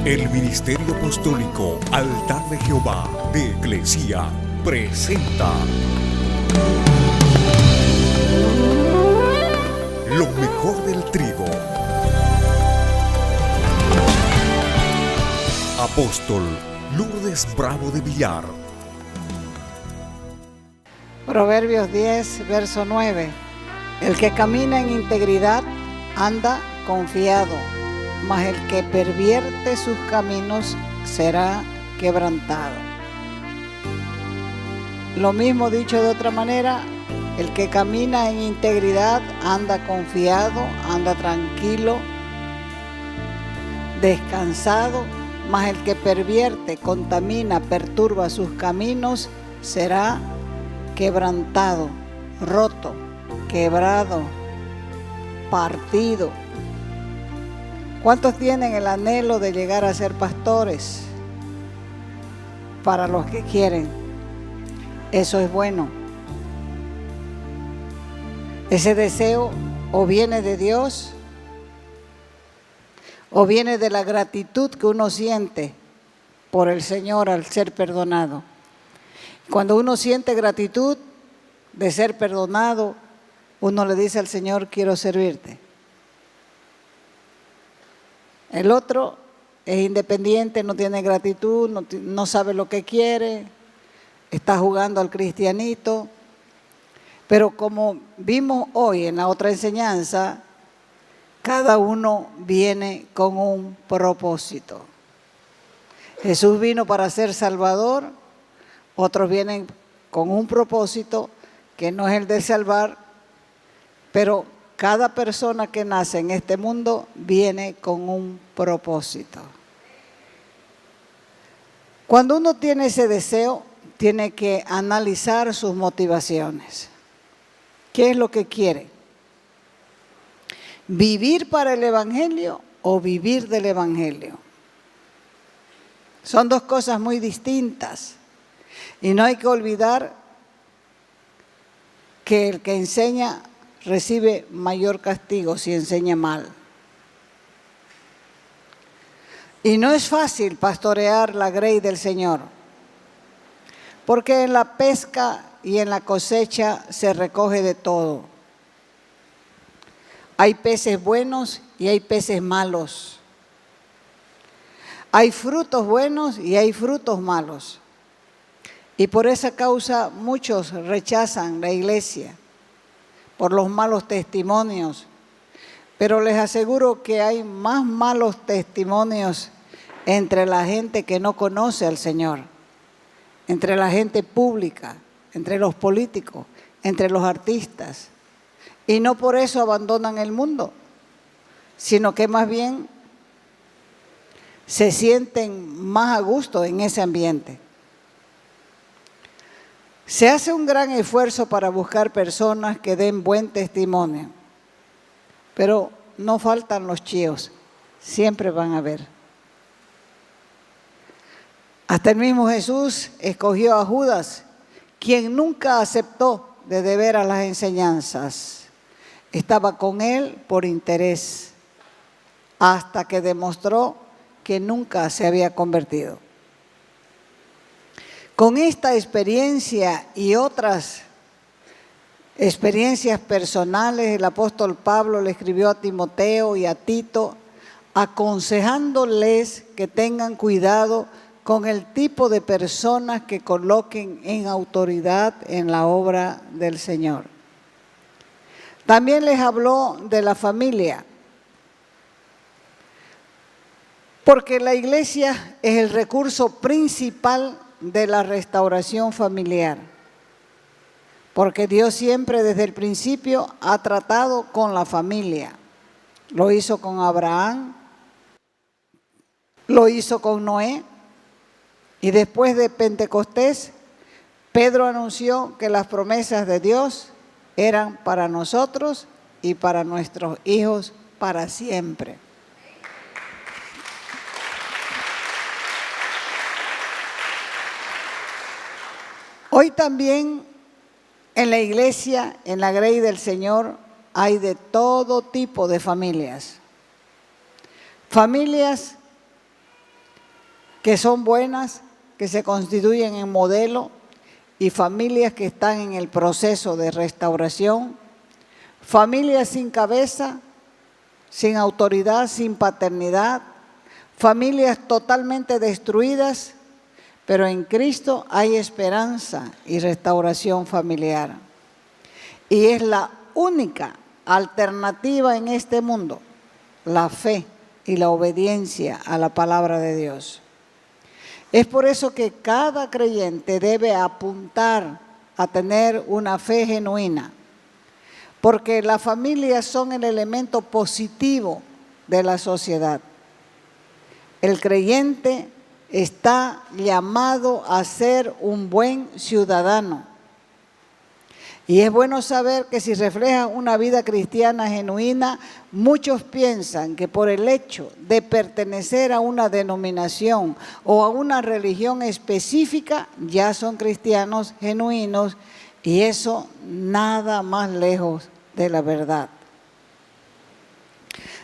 El Ministerio Apostólico Altar de Jehová de Eclesia presenta lo mejor del trigo. Apóstol Lourdes Bravo de Villar. Proverbios 10, verso 9. El que camina en integridad anda confiado, mas el que pervierte sus caminos será quebrantado. Lo mismo dicho de otra manera, el que camina en integridad anda confiado, anda tranquilo, descansado, mas el que pervierte, contamina, perturba sus caminos será quebrantado, roto, quebrado, partido. ¿Cuántos tienen el anhelo de llegar a ser pastores? Para los que quieren, eso es bueno. Ese deseo o viene de Dios o viene de la gratitud que uno siente por el Señor al ser perdonado. Cuando uno siente gratitud de ser perdonado, uno le dice al Señor, quiero servirte. El otro es independiente, no tiene gratitud, no sabe lo que quiere, está jugando al cristianito. Pero como vimos hoy en la otra enseñanza, cada uno viene con un propósito. Jesús vino para ser Salvador, otros vienen con un propósito que no es el de salvar, pero cada persona que nace en este mundo viene con un propósito. Cuando uno tiene ese deseo, tiene que analizar sus motivaciones. ¿Qué es lo que quiere? ¿Vivir para el Evangelio o vivir del Evangelio? Son dos cosas muy distintas. Y no hay que olvidar que el que enseña recibe mayor castigo si enseña mal. Y no es fácil pastorear la grey del Señor, porque en la pesca y en la cosecha se recoge de todo. Hay peces buenos y hay peces malos. Hay frutos buenos y hay frutos malos. Y por esa causa muchos rechazan la iglesia por los malos testimonios. Pero les aseguro que hay más malos testimonios entre la gente que no conoce al Señor, entre la gente pública, entre los políticos, entre los artistas. Y no por eso abandonan el mundo, sino que más bien se sienten más a gusto en ese ambiente. Se hace un gran esfuerzo para buscar personas que den buen testimonio, pero no faltan los chíos, siempre van a haber. Hasta el mismo Jesús escogió a Judas, quien nunca aceptó de deber a las enseñanzas. Estaba con él por interés, hasta que demostró que nunca se había convertido. Con esta experiencia y otras experiencias personales, el apóstol Pablo le escribió a Timoteo y a Tito, aconsejándoles que tengan cuidado con el tipo de personas que coloquen en autoridad en la obra del Señor. También les habló de la familia, porque la iglesia es el recurso principal de la restauración familiar, porque Dios siempre desde el principio ha tratado con la familia. Lo hizo con Abraham, lo hizo con Noé, y después de Pentecostés, Pedro anunció que las promesas de Dios eran para nosotros y para nuestros hijos para siempre. Hoy también en la iglesia, en la grey del Señor, hay de todo tipo de familias. Familias que son buenas, que se constituyen en modelo, y familias que están en el proceso de restauración, familias sin cabeza, sin autoridad, sin paternidad, familias totalmente destruidas, pero en Cristo hay esperanza y restauración familiar. Y es la única alternativa en este mundo, la fe y la obediencia a la palabra de Dios. Es por eso que cada creyente debe apuntar a tener una fe genuina, porque las familias son el elemento positivo de la sociedad. El creyente está llamado a ser un buen ciudadano. Y es bueno saber que si refleja una vida cristiana genuina, muchos piensan que por el hecho de pertenecer a una denominación o a una religión específica, ya son cristianos genuinos, y eso nada más lejos de la verdad.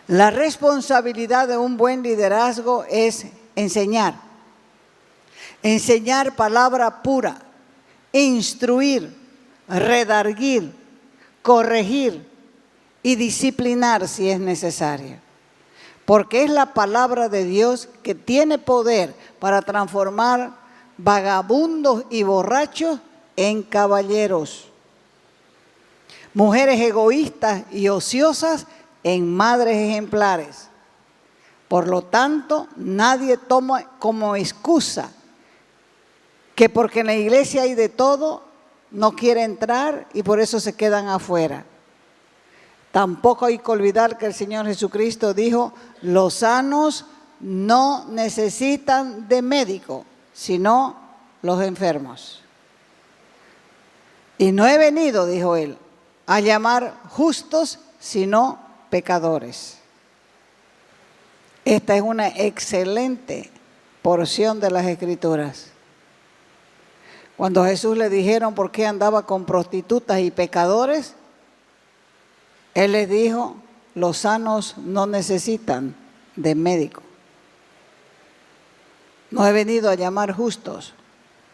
La responsabilidad de un buen liderazgo es enseñar palabra pura, instruir, redarguir, corregir y disciplinar si es necesario. Porque es la palabra de Dios que tiene poder para transformar vagabundos y borrachos en caballeros, mujeres egoístas y ociosas en madres ejemplares. Por lo tanto, nadie toma como excusa que porque en la iglesia hay de todo, no quiere entrar y por eso se quedan afuera. Tampoco hay que olvidar que el Señor Jesucristo dijo: los sanos no necesitan de médico, sino los enfermos. Y no he venido, dijo él, a llamar justos, sino pecadores. Esta es una excelente porción de las Escrituras. Cuando a Jesús le dijeron por qué andaba con prostitutas y pecadores, Él les dijo: los sanos no necesitan de médico. No he venido a llamar justos,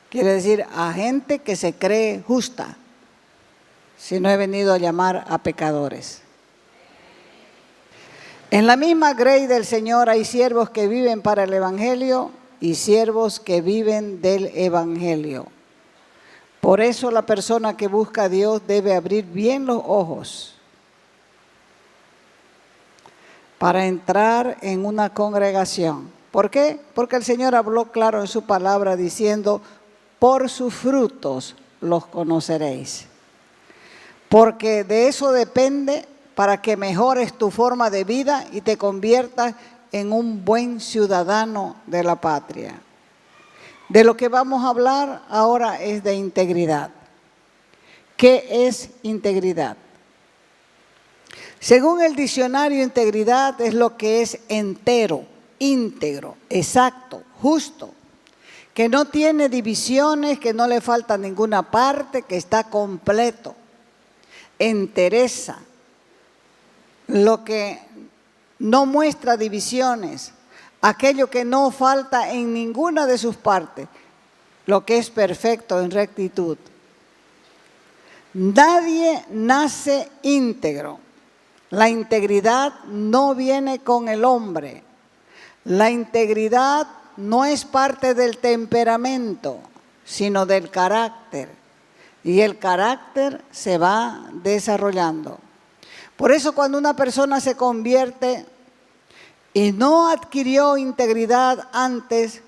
quiere decir a gente que se cree justa, sino he venido a llamar a pecadores. En la misma grey del Señor hay siervos que viven para el Evangelio y siervos que viven del Evangelio. Por eso la persona que busca a Dios debe abrir bien los ojos para entrar en una congregación. ¿Por qué? Porque el Señor habló claro en su palabra diciendo: por sus frutos los conoceréis. Porque de eso depende para que mejores tu forma de vida y te conviertas en un buen ciudadano de la patria. De lo que vamos a hablar ahora es de integridad. ¿Qué es integridad? Según el diccionario, integridad es lo que es entero, íntegro, exacto, justo, que no tiene divisiones, que no le falta ninguna parte, que está completo, entereza, lo que no muestra divisiones, aquello que no falta en ninguna de sus partes, lo que es perfecto en rectitud. Nadie nace íntegro. La integridad no viene con el hombre. La integridad no es parte del temperamento, sino del carácter. Y el carácter se va desarrollando. Por eso cuando una persona se convierte y no adquirió integridad antes,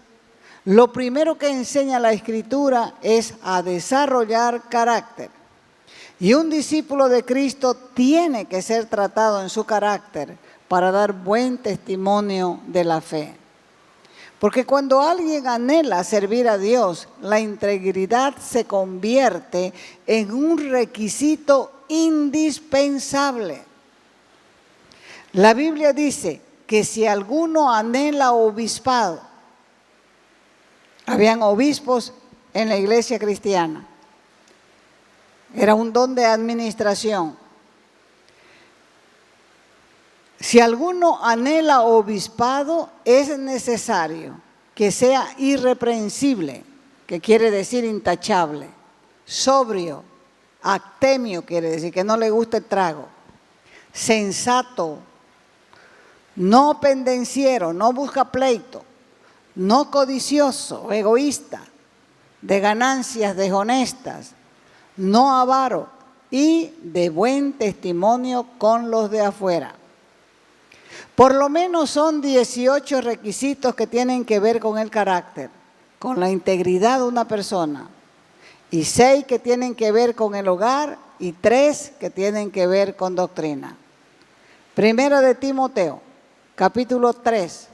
lo primero que enseña la Escritura es a desarrollar carácter. Y un discípulo de Cristo tiene que ser tratado en su carácter para dar buen testimonio de la fe. Porque cuando alguien anhela servir a Dios, la integridad se convierte en un requisito indispensable. La Biblia dice que si alguno anhela obispado, habían obispos en la iglesia cristiana, era un don de administración. Si alguno anhela obispado, es necesario que sea irreprensible, que quiere decir intachable, sobrio, actemio quiere decir que no le gusta el trago, sensato, no pendenciero, no busca pleito, no codicioso, egoísta, de ganancias deshonestas, no avaro y de buen testimonio con los de afuera. Por lo menos son 18 requisitos que tienen que ver con el carácter, con la integridad de una persona, y 6 que tienen que ver con el hogar y 3 que tienen que ver con doctrina. Primera de Timoteo, capítulo 3,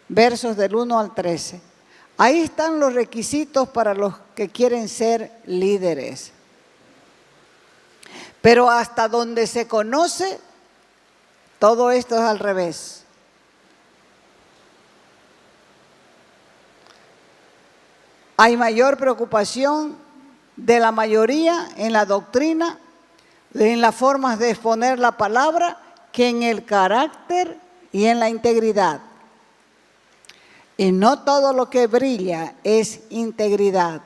versos del 1 al 13. Ahí están los requisitos para los que quieren ser líderes. Pero hasta donde se conoce, todo esto es al revés. Hay mayor preocupación de la mayoría en la doctrina, en las formas de exponer la palabra, que en el carácter y en la integridad. Y no todo lo que brilla es integridad.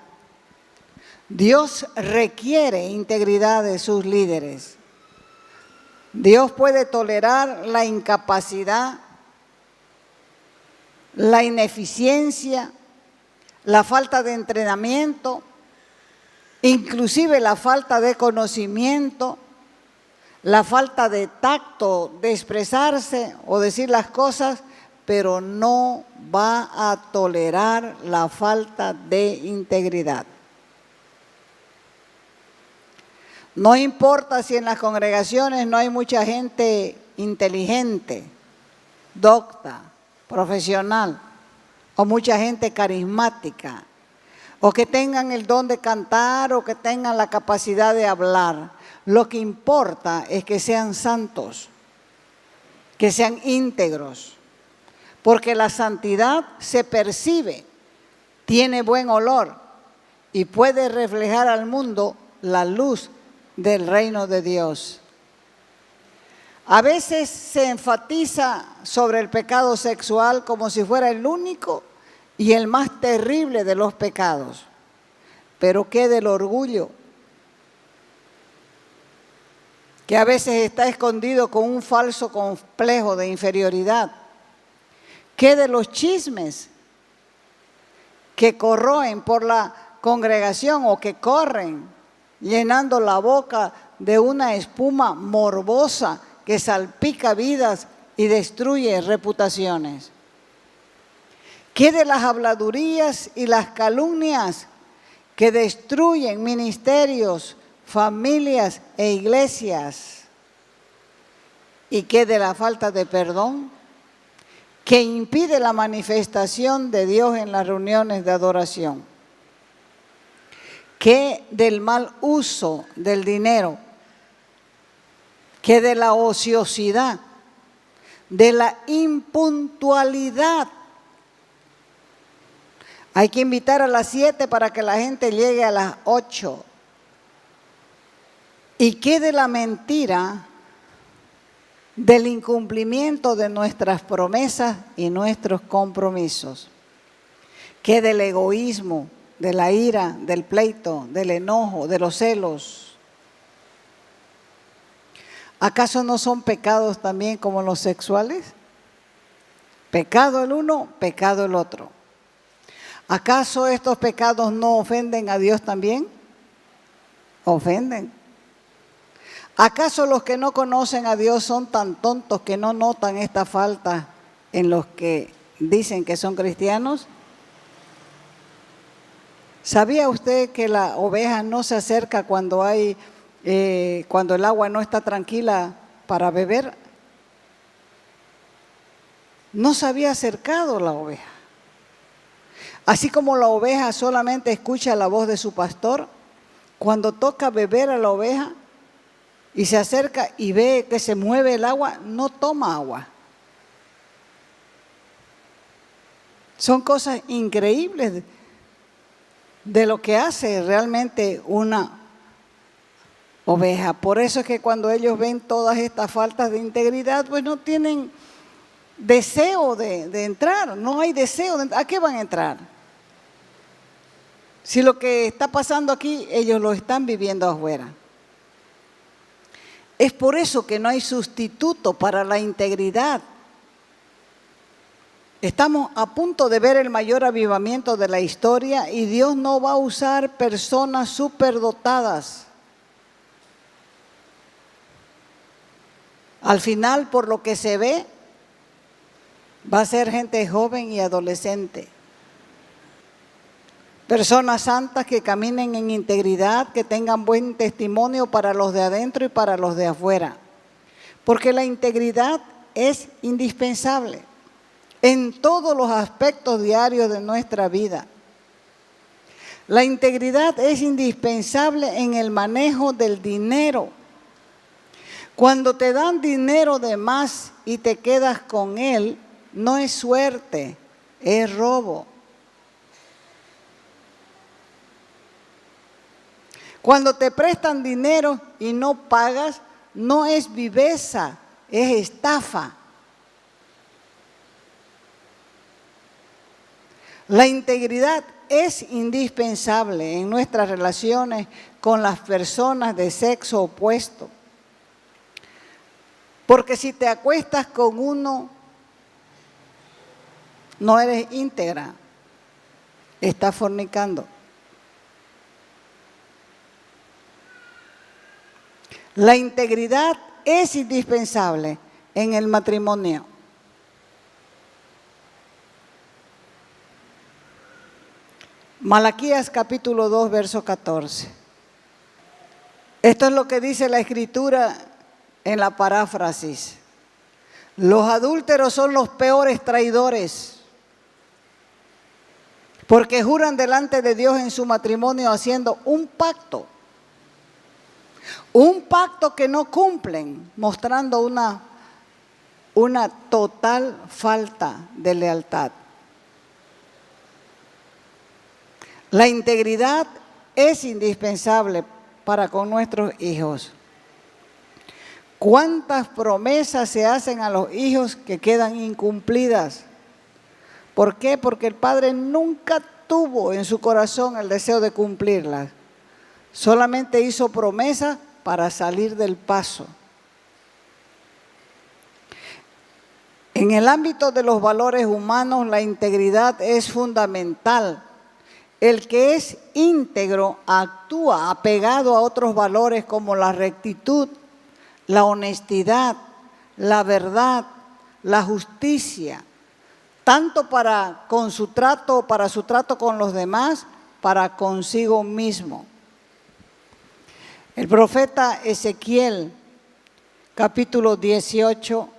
Dios requiere integridad de sus líderes. Dios puede tolerar la incapacidad, la ineficiencia, la falta de entrenamiento, inclusive la falta de conocimiento, la falta de tacto de expresarse o decir las cosas, pero no va a tolerar la falta de integridad. No importa si en las congregaciones no hay mucha gente inteligente, docta, profesional, o mucha gente carismática, o que tengan el don de cantar, o que tengan la capacidad de hablar. Lo que importa es que sean santos, que sean íntegros, porque la santidad se percibe, tiene buen olor y puede reflejar al mundo la luz del reino de Dios. A veces se enfatiza sobre el pecado sexual como si fuera el único y el más terrible de los pecados. Pero ¿qué del orgullo? Que a veces está escondido con un falso complejo de inferioridad. ¿Qué de los chismes que corroen por la congregación o que corren llenando la boca de una espuma morbosa que salpica vidas y destruye reputaciones? ¿Qué de las habladurías y las calumnias que destruyen ministerios, familias e iglesias? ¿Y qué de la falta de perdón que impide la manifestación de Dios en las reuniones de adoración? ¿Qué del mal uso del dinero? ¿Qué de la ociosidad? ¿De la impuntualidad? Hay que invitar a las 7 para que la gente llegue a las 8. ¿Y qué de la mentira? Del incumplimiento de nuestras promesas y nuestros compromisos. ¿Qué del egoísmo, de la ira, del pleito, del enojo, de los celos? ¿Acaso no son pecados también como los sexuales? Pecado el uno, pecado el otro. ¿Acaso estos pecados no ofenden a Dios también? Ofenden. ¿Acaso los que no conocen a Dios son tan tontos que no notan esta falta en los que dicen que son cristianos? ¿Sabía usted que la oveja no se acerca cuando el agua no está tranquila para beber? No se había acercado la oveja. Así como la oveja solamente escucha la voz de su pastor, cuando toca beber a la oveja y se acerca y ve que se mueve el agua, no toma agua. Son cosas increíbles de lo que hace realmente una oveja. Por eso es que cuando ellos ven todas estas faltas de integridad, pues no tienen deseo de entrar, no hay deseo de entrar. ¿A qué van a entrar? Si lo que está pasando aquí, ellos lo están viviendo afuera. Es por eso que no hay sustituto para la integridad. Estamos a punto de ver el mayor avivamiento de la historia y Dios no va a usar personas superdotadas. Al final, por lo que se ve, va a ser gente joven y adolescente. Personas santas que caminen en integridad, que tengan buen testimonio para los de adentro y para los de afuera. Porque la integridad es indispensable en todos los aspectos diarios de nuestra vida. La integridad es indispensable en el manejo del dinero. Cuando te dan dinero de más y te quedas con él, no es suerte, es robo. Cuando te prestan dinero y no pagas, no es viveza, es estafa. La integridad es indispensable en nuestras relaciones con las personas de sexo opuesto. Porque si te acuestas con uno, no eres íntegra, estás fornicando. La integridad es indispensable en el matrimonio. Malaquías capítulo 2, verso 14. Esto es lo que dice la Escritura en la paráfrasis. Los adúlteros son los peores traidores, porque juran delante de Dios en su matrimonio haciendo un pacto que no cumplen, mostrando una total falta de lealtad. La integridad es indispensable para con nuestros hijos. ¿Cuántas promesas se hacen a los hijos que quedan incumplidas? ¿Por qué? Porque el padre nunca tuvo en su corazón el deseo de cumplirlas. Solamente hizo promesas para salir del paso. En el ámbito de los valores humanos, la integridad es fundamental. El que es íntegro actúa apegado a otros valores como la rectitud, la honestidad, la verdad, la justicia, tanto para su trato con los demás, para consigo mismo. El profeta Ezequiel, capítulo 18,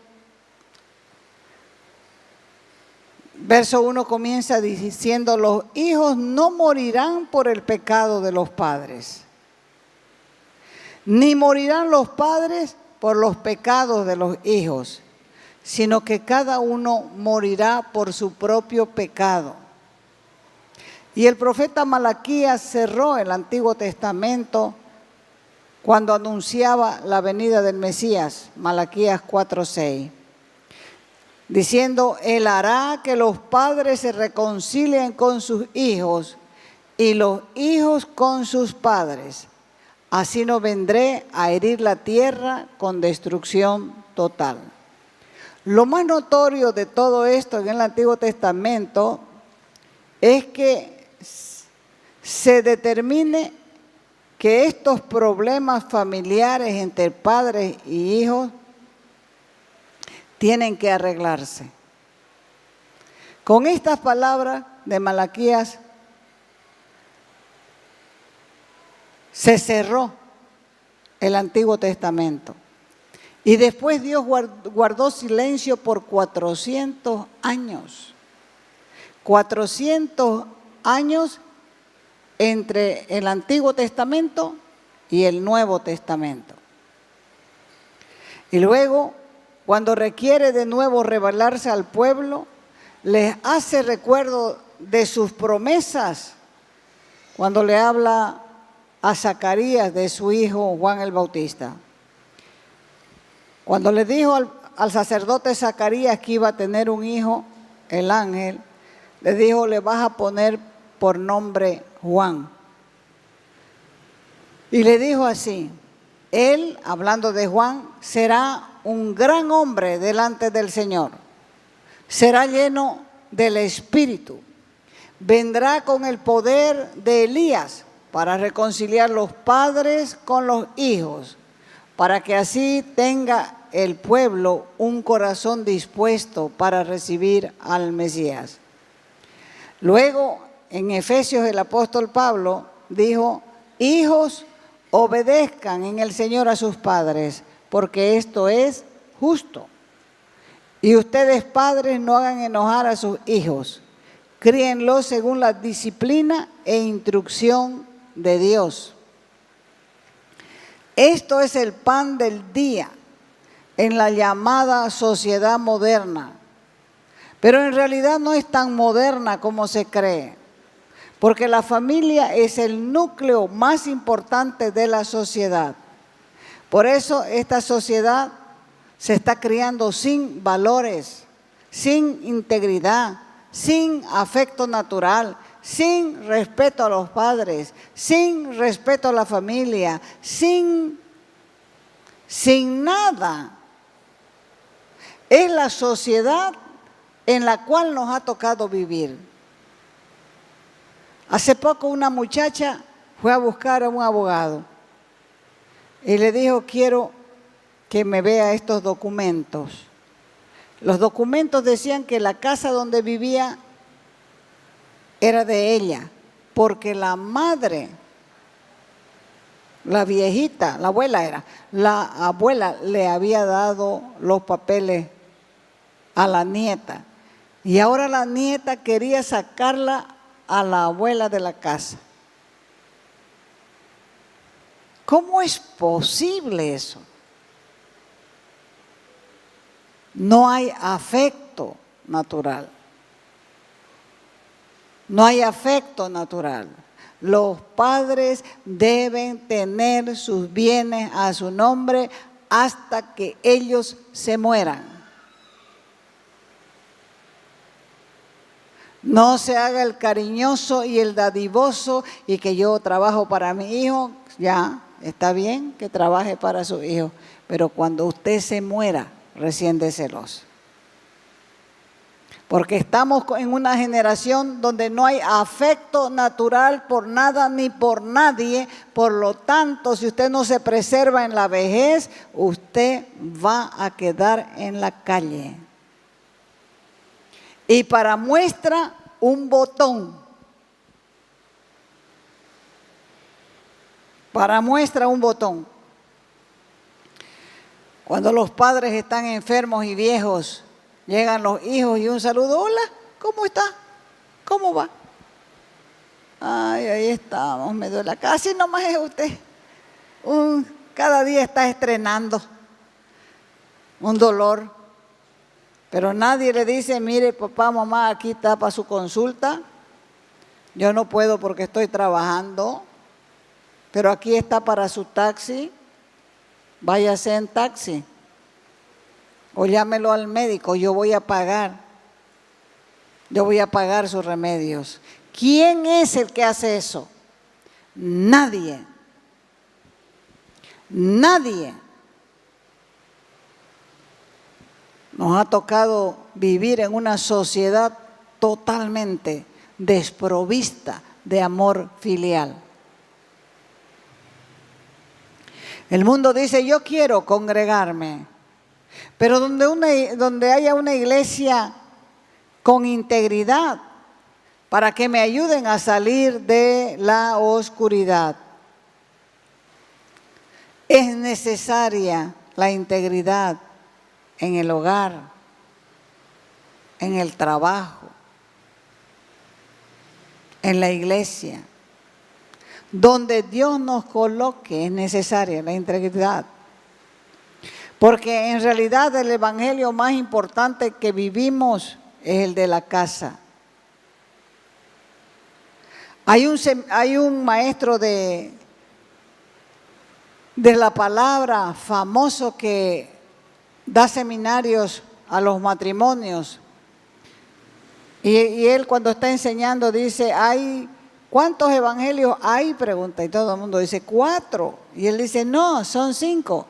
verso 1 comienza diciendo: los hijos no morirán por el pecado de los padres, ni morirán los padres por los pecados de los hijos, sino que cada uno morirá por su propio pecado. Y el profeta Malaquías cerró el Antiguo Testamento cuando anunciaba la venida del Mesías, Malaquías 4:6. Diciendo: Él hará que los padres se reconcilien con sus hijos y los hijos con sus padres. Así no vendré a herir la tierra con destrucción total. Lo más notorio de todo esto en el Antiguo Testamento es que se determine que estos problemas familiares entre padres y hijos tienen que arreglarse. Con estas palabras de Malaquías se cerró el Antiguo Testamento. Y después Dios guardó silencio por 400 años. 400 años entre el Antiguo Testamento y el Nuevo Testamento. Y luego, cuando requiere de nuevo revelarse al pueblo, les hace recuerdo de sus promesas. Cuando le habla a Zacarías de su hijo Juan el Bautista. Cuando le dijo al sacerdote Zacarías que iba a tener un hijo, el ángel, le dijo, le vas a poner por nombre Juan. Y le dijo así, él, hablando de Juan, será un gran hombre delante del Señor. Será lleno del Espíritu. Vendrá con el poder de Elías para reconciliar los padres con los hijos, para que así tenga el pueblo un corazón dispuesto para recibir al Mesías. Luego, en Efesios, el apóstol Pablo dijo, hijos, obedezcan en el Señor a sus padres, porque esto es justo. Y ustedes, padres, no hagan enojar a sus hijos. Críenlos según la disciplina e instrucción de Dios. Esto es el pan del día en la llamada sociedad moderna. Pero en realidad no es tan moderna como se cree, porque la familia es el núcleo más importante de la sociedad. Por eso esta sociedad se está criando sin valores, sin integridad, sin afecto natural, sin respeto a los padres, sin respeto a la familia, sin nada. Es la sociedad en la cual nos ha tocado vivir. Hace poco una muchacha fue a buscar a un abogado y le dijo, quiero que me vea estos documentos. Los documentos decían que la casa donde vivía era de ella, porque la madre, la viejita, la abuela le había dado los papeles a la nieta. Y ahora la nieta quería sacarla a la abuela de la casa. ¿Cómo es posible eso? No hay afecto natural. No hay afecto natural. Los padres deben tener sus bienes a su nombre hasta que ellos se mueran. No se haga el cariñoso y el dadivoso y que yo trabajo para mi hijo. Ya, está bien que trabaje para su hijo, pero cuando usted se muera, recién déselos. Porque estamos en una generación donde no hay afecto natural por nada ni por nadie. Por lo tanto, si usted no se preserva en la vejez, usted va a quedar en la calle. Y para muestra, un botón. Para muestra, un botón. Cuando los padres están enfermos y viejos, llegan los hijos y un saludo. Hola, ¿cómo está? ¿Cómo va? Ay, ahí estamos, me duele. Casi nomás es usted. Cada día está estrenando un dolor. Pero nadie le dice, mire papá, mamá, aquí está para su consulta. Yo no puedo porque estoy trabajando, pero aquí está para su taxi. Váyase en taxi. O llámelo al médico, yo voy a pagar. Yo voy a pagar sus remedios. ¿Quién es el que hace eso? Nadie. Nadie. Nos ha tocado vivir en una sociedad totalmente desprovista de amor filial. El mundo dice, yo quiero congregarme, pero donde haya una iglesia con integridad para que me ayuden a salir de la oscuridad. Es necesaria la integridad en el hogar, en el trabajo, en la iglesia. Donde Dios nos coloque es necesaria la integridad. Porque en realidad el evangelio más importante que vivimos es el de la casa. Hay un maestro de la palabra famoso que da seminarios a los matrimonios. Y él cuando está enseñando dice, ¿cuántos evangelios hay? Pregunta, y todo el mundo dice 4. Y él dice, no, son 5.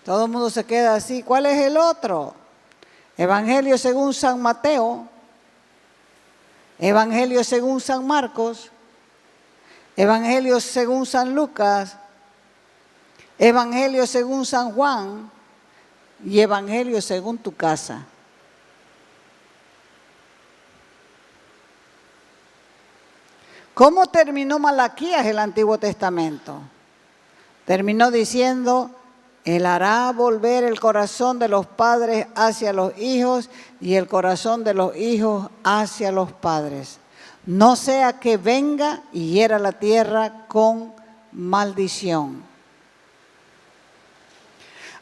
Todo el mundo se queda así. ¿Cuál es el otro? Evangelio según San Mateo, Evangelio según San Marcos, Evangelio según San Lucas, Evangelio según San Juan y Evangelio según tu casa. ¿Cómo terminó Malaquías el Antiguo Testamento? Terminó diciendo, Él hará volver el corazón de los padres hacia los hijos y el corazón de los hijos hacia los padres. No sea que venga y hiera la tierra con maldición.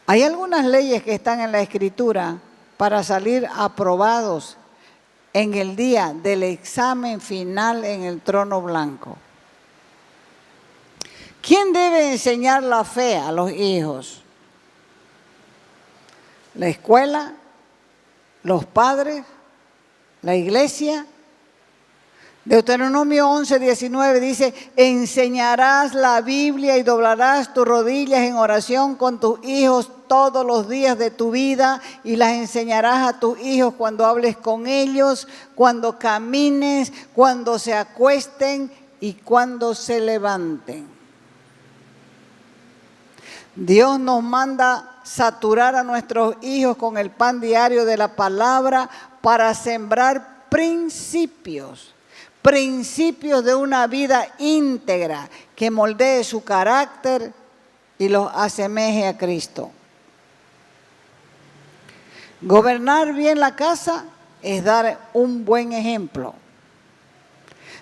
Hay algunas leyes que están en la Escritura para salir aprobados en el día del examen final en el trono blanco. ¿Quién debe enseñar la fe a los hijos? ¿La escuela? ¿Los padres? ¿La iglesia? Deuteronomio 11:19 dice, enseñarás la Biblia y doblarás tus rodillas en oración con tus hijos todos los días de tu vida y las enseñarás a tus hijos cuando hables con ellos, cuando camines, cuando se acuesten y cuando se levanten. Dios nos manda saturar a nuestros hijos con el pan diario de la palabra para sembrar principios de una vida íntegra que moldee su carácter y los asemeje a Cristo. Gobernar bien la casa es dar un buen ejemplo.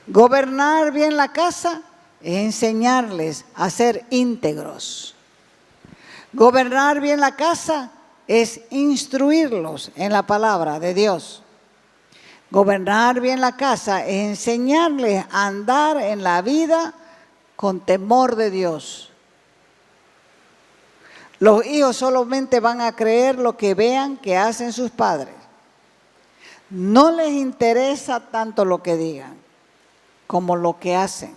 Gobernar bien la casa es enseñarles a ser íntegros. Gobernar bien la casa es instruirlos en la palabra de Dios. Gobernar bien la casa es enseñarles a andar en la vida con temor de Dios. Los hijos solamente van a creer lo que vean que hacen sus padres. No les interesa tanto lo que digan como lo que hacen.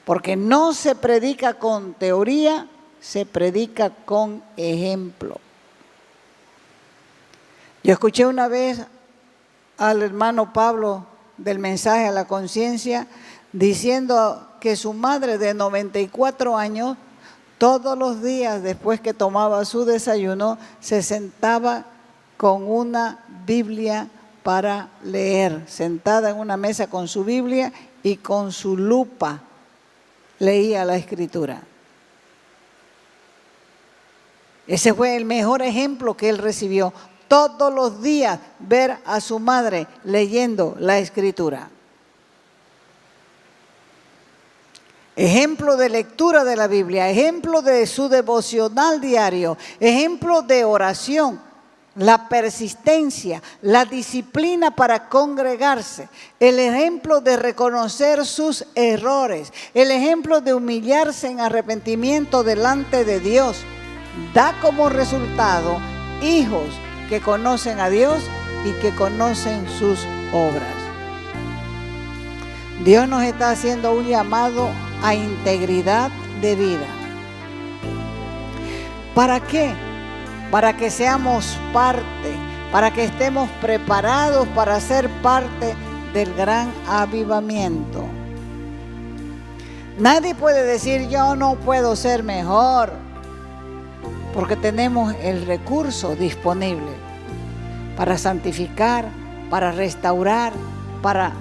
Porque no se predica con teoría, se predica con ejemplo. Yo escuché una vez al hermano Pablo del mensaje a la conciencia diciendo que su madre de 94 años todos los días después que tomaba su desayuno se sentaba con una Biblia para leer, sentada en una mesa con su Biblia y con su lupa leía la Escritura. Ese fue el mejor ejemplo que él recibió. Todos los días ver a su madre leyendo la Escritura. Ejemplo de lectura de la Biblia, ejemplo de su devocional diario, ejemplo de oración, la persistencia, la disciplina para congregarse, el ejemplo de reconocer sus errores, el ejemplo de humillarse en arrepentimiento delante de Dios, da como resultado hijos que conocen a Dios y que conocen sus obras. Dios nos está haciendo un llamado a integridad de vida. ¿Para qué? Para que seamos parte, para que estemos preparados para ser parte del gran avivamiento. Nadie puede decir yo no puedo ser mejor, porque tenemos el recurso disponible para santificar, para restaurar, para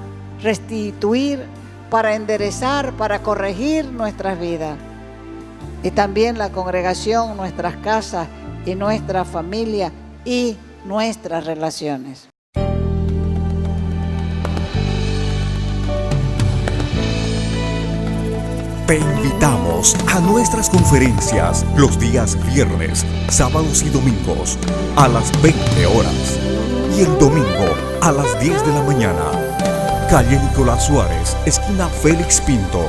restituir, para enderezar, para corregir nuestras vidas. Y también la congregación, nuestras casas y nuestra familia y nuestras relaciones. Te invitamos a nuestras conferencias los días viernes, sábados y domingos a las 20 horas y el domingo a las 10 de la mañana. Calle Nicolás Suárez, esquina Félix Pinto,